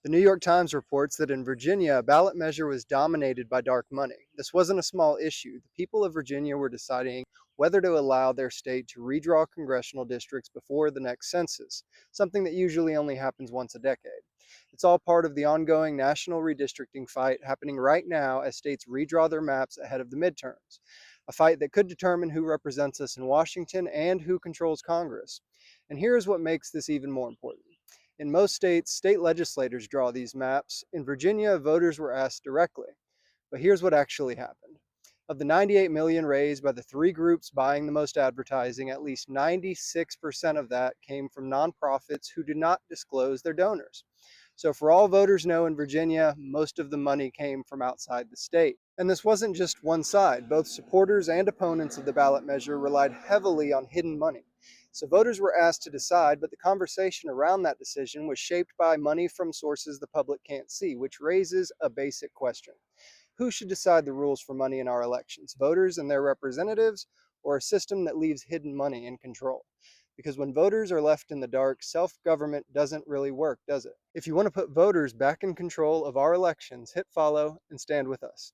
The New York Times reports that in Virginia, a ballot measure was dominated by dark money. This wasn't a small issue. The people of Virginia were deciding whether to allow their state to redraw congressional districts before the next census, something that usually only happens once a decade. It's all part of the ongoing national redistricting fight happening right now as states redraw their maps ahead of the midterms, a fight that could determine who represents us in Washington and who controls Congress. And here's what makes this even more important. In most states, state legislators draw these maps. In Virginia, voters were asked directly. But here's what actually happened. Of the 98 million raised by the three groups buying the most advertising, at least 96% of that came from nonprofits who did not disclose their donors. So, for all voters know in Virginia, most of the money came from outside the state. And this wasn't just one side. Both supporters and opponents of the ballot measure relied heavily on hidden money. So voters were asked to decide, but the conversation around that decision was shaped by money from sources the public can't see, which raises a basic question. Who should decide the rules for money in our elections? Voters and their representatives, or a system that leaves hidden money in control? Because when voters are left in the dark, self government doesn't really work, does it? If you want to put voters back in control of our elections, hit follow and stand with us.